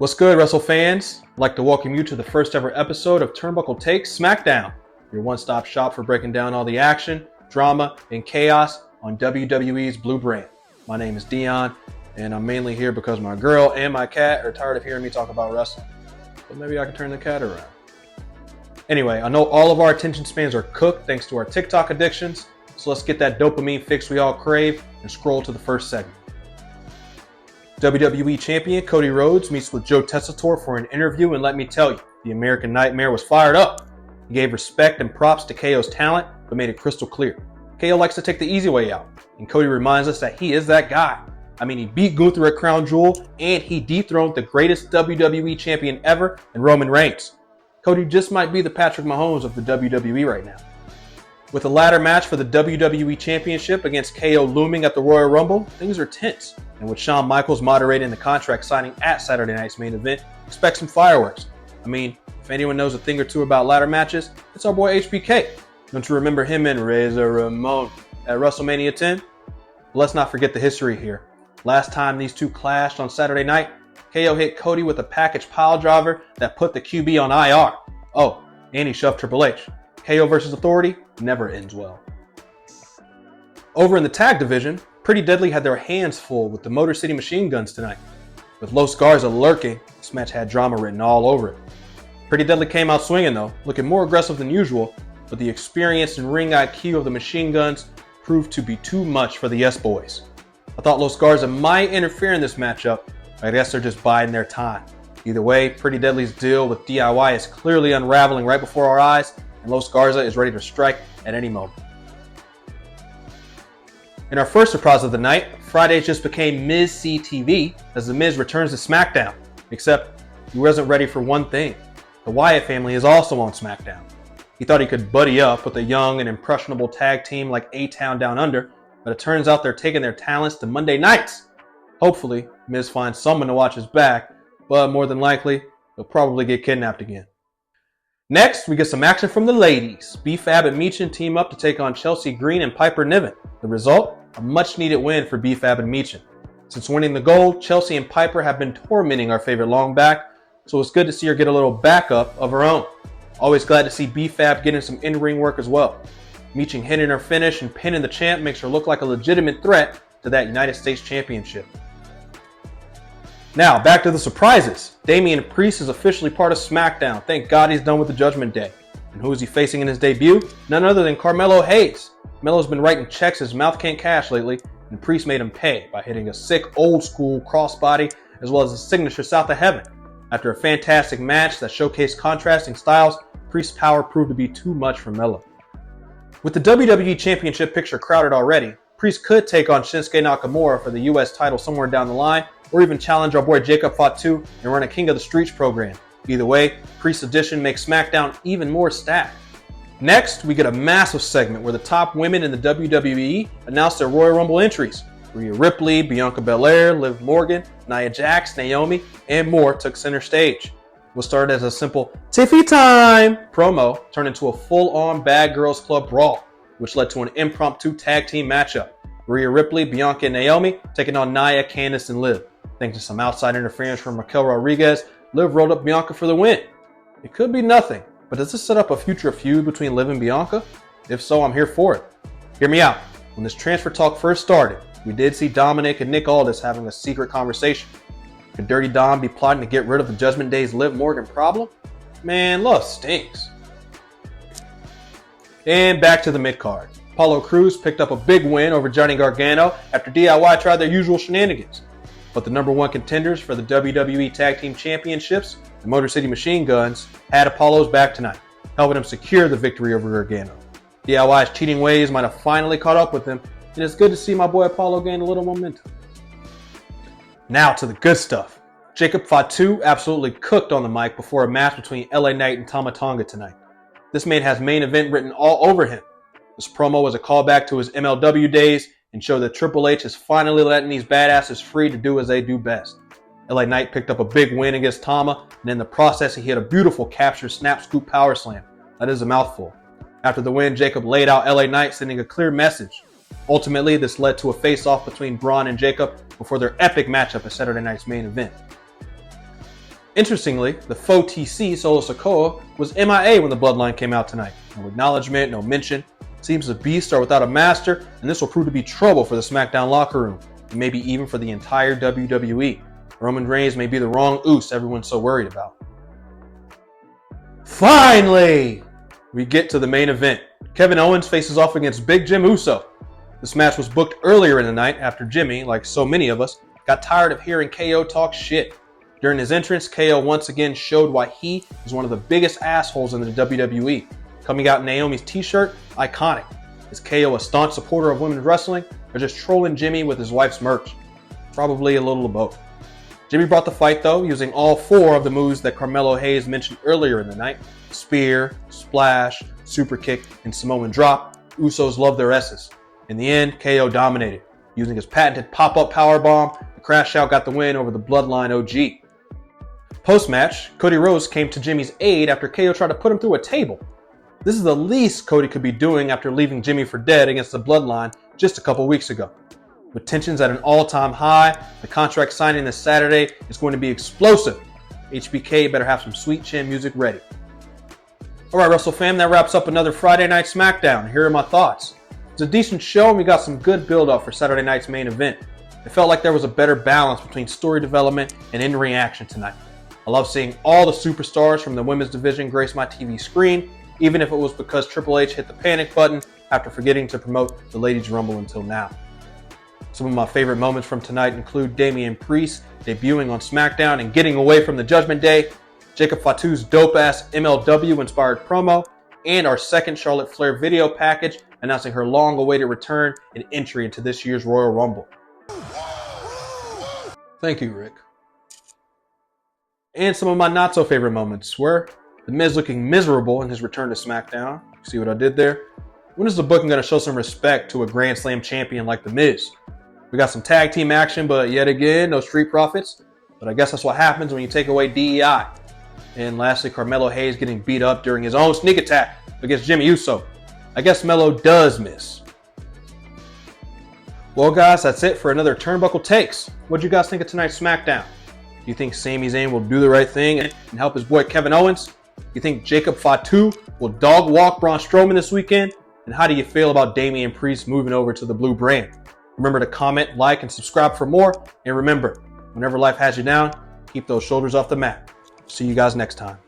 What's good, Wrestle fans? I'd like to welcome you to the first ever episode of Turnbuckle Takes Smackdown, your one-stop shop for breaking down all the action, drama, and chaos on WWE's Blue Brand. My name is Dion, and I'm mainly here because my girl and my cat are tired of hearing me talk about wrestling. But maybe I can turn the cat around. Anyway, I know all of our attention spans are cooked thanks to our TikTok addictions, so let's get that dopamine fix we all crave and scroll to the first segment. WWE Champion Cody Rhodes meets with Joe Tessitore for an interview, and let me tell you, the American Nightmare was fired up. He gave respect and props to KO's talent, but made it crystal clear. KO likes to take the easy way out, and Cody reminds us that he is that guy. I mean, he beat Gunther at Crown Jewel, and he dethroned the greatest WWE champion ever in Roman Reigns. Cody just might be the Patrick Mahomes of the WWE right now. With a ladder match for the WWE Championship against KO looming at the Royal Rumble, things are tense. And with Shawn Michaels moderating the contract signing at Saturday night's main event, expect some fireworks. I mean, if anyone knows a thing or two about ladder matches, it's our boy HBK. Don't you remember him and Razor Ramon at WrestleMania 10? But let's not forget the history here. Last time these two clashed on Saturday night, KO hit Cody with a package pile driver that put the QB on IR. Oh, and he shoved Triple H. KO versus Authority never ends well. Over in the tag division, Pretty Deadly had their hands full with the Motor City Machine Guns tonight. With Los Garza lurking, this match had drama written all over it. Pretty Deadly came out swinging though, looking more aggressive than usual, but the experience and ring IQ of the Machine Guns proved to be too much for the Yes Boys. I thought Los Garza might interfere in this matchup, but I guess they're just biding their time. Either way, Pretty Deadly's deal with DIY is clearly unraveling right before our eyes, and Los Garza is ready to strike at any moment. In our first surprise of the night, Fridays just became Miz CTV as The Miz returns to Smackdown, except he wasn't ready for one thing. The Wyatt family is also on Smackdown. He thought he could buddy up with a young and impressionable tag team like A-Town Down Under, but it turns out they're taking their talents to Monday nights. Hopefully, Miz finds someone to watch his back, but more than likely, he'll probably get kidnapped again. Next, we get some action from the ladies. B-Fab and Meechin team up to take on Chelsea Green and Piper Niven. The result? A much-needed win for B-Fab and Meechin. Since winning the gold, Chelsea and Piper have been tormenting our favorite long back, so it's good to see her get a little backup of her own. Always glad to see B-Fab getting some in-ring work as well. Meechin hitting her finish and pinning the champ makes her look like a legitimate threat to that United States Championship. Now, back to the surprises. Damian Priest is officially part of SmackDown. Thank God he's done with the Judgment Day. And who is he facing in his debut? None other than Carmelo Hayes. Melo's been writing checks his mouth can't cash lately, and Priest made him pay by hitting a sick old-school crossbody as well as a signature South of Heaven. After a fantastic match that showcased contrasting styles, Priest's power proved to be too much for Melo. With the WWE Championship picture crowded already, Priest could take on Shinsuke Nakamura for the US title somewhere down the line, or even challenge our boy Jacob Fatu and run a King of the Streets program. Either way, Priest's addition makes SmackDown even more stacked. Next, we get a massive segment where the top women in the WWE announce their Royal Rumble entries. Rhea Ripley, Bianca Belair, Liv Morgan, Nia Jax, Naomi, and more took center stage. What started as a simple Tiffy time promo turned into a full-on Bad Girls Club brawl, which led to an impromptu tag team matchup. Rhea Ripley, Bianca, and Naomi taking on Nia, Candice, and Liv. Thanks to some outside interference from Raquel Rodriguez, Liv rolled up Bianca for the win. It could be nothing, but does this set up a future feud between Liv and Bianca? If so, I'm here for it. Hear me out. When this transfer talk first started, we did see Dominic and Nick Aldis having a secret conversation. Could Dirty Dom be plotting to get rid of the Judgment Day's Liv Morgan problem? Man, love stinks. And back to the mid-card. Apollo Crews picked up a big win over Johnny Gargano after DIY tried their usual shenanigans. But the number one contenders for the WWE Tag Team Championships, the Motor City Machine Guns, had Apollo's back tonight, helping him secure the victory over Gargano. DIY's cheating ways might have finally caught up with him, and it's good to see my boy Apollo gain a little momentum. Now to the good stuff. Jacob Fatu absolutely cooked on the mic before a match between LA Knight and Tama Tonga tonight. This man has main event written all over him. This promo was a callback to his MLW days and showed that Triple H is finally letting these badasses free to do as they do best. LA Knight picked up a big win against Tama, and in the process he hit a beautiful capture snap scoop power slam. That is a mouthful. After the win, Jacob laid out LA Knight, sending a clear message. Ultimately, this led to a face-off between Braun and Jacob before their epic matchup at Saturday night's main event. Interestingly, the faux TC Solo Sikoa was MIA when the Bloodline came out tonight. No acknowledgement, no mention. Seems the Beasts are without a master, and this will prove to be trouble for the Smackdown locker room, and maybe even for the entire WWE. Roman Reigns may be the wrong Uce everyone's so worried about. Finally, we get to the main event. Kevin Owens faces off against Big Jim Uso. This match was booked earlier in the night after Jimmy, like so many of us, got tired of hearing KO talk shit. During his entrance, KO once again showed why he is one of the biggest assholes in the WWE. Coming out in Naomi's t-shirt, iconic. Is KO a staunch supporter of women's wrestling, or just trolling Jimmy with his wife's merch? Probably a little of both. Jimmy brought the fight though, using all 4 of the moves that Carmelo Hayes mentioned earlier in the night. Spear, splash, super kick, and Samoan drop. Usos love their S's. In the end, KO dominated. Using his patented pop-up powerbomb, the Crash Out got the win over the Bloodline OG. Post-match, Cody Rhodes came to Jimmy's aid after KO tried to put him through a table. This is the least Cody could be doing after leaving Jimmy for dead against the Bloodline just a couple weeks ago. With tensions at an all-time high, the contract signing this Saturday is going to be explosive. HBK better have some sweet chin music ready. Alright Wrestle fam, that wraps up another Friday Night Smackdown. Here are my thoughts. It's a decent show and we got some good build-up for Saturday night's main event. It felt like there was a better balance between story development and in-ring action tonight. I love seeing all the superstars from the women's division grace my TV screen, even if it was because Triple H hit the panic button after forgetting to promote the Ladies Rumble until now. Some of my favorite moments from tonight include Damian Priest debuting on SmackDown and getting away from the Judgment Day, Jacob Fatu's dope-ass MLW-inspired promo, and our second Charlotte Flair video package announcing her long-awaited return and entry into this year's Royal Rumble. Thank you, Rick. And some of my not-so-favorite moments were The Miz looking miserable in his return to SmackDown. See what I did there? When is the booking going to show some respect to a Grand Slam champion like The Miz? We got some tag team action, but yet again, no Street Profits. But I guess that's what happens when you take away DEI. And lastly, Carmelo Hayes getting beat up during his own sneak attack against Jimmy Uso. I guess Melo does miss. Well guys, that's it for another Turnbuckle Takes. What'd you guys think of tonight's SmackDown? Do you think Sami Zayn will do the right thing and help his boy Kevin Owens? Do you think Jacob Fatu will dog walk Braun Strowman this weekend? And how do you feel about Damian Priest moving over to the blue brand? Remember to comment, like, and subscribe for more. And remember, whenever life has you down, keep those shoulders off the mat. See you guys next time.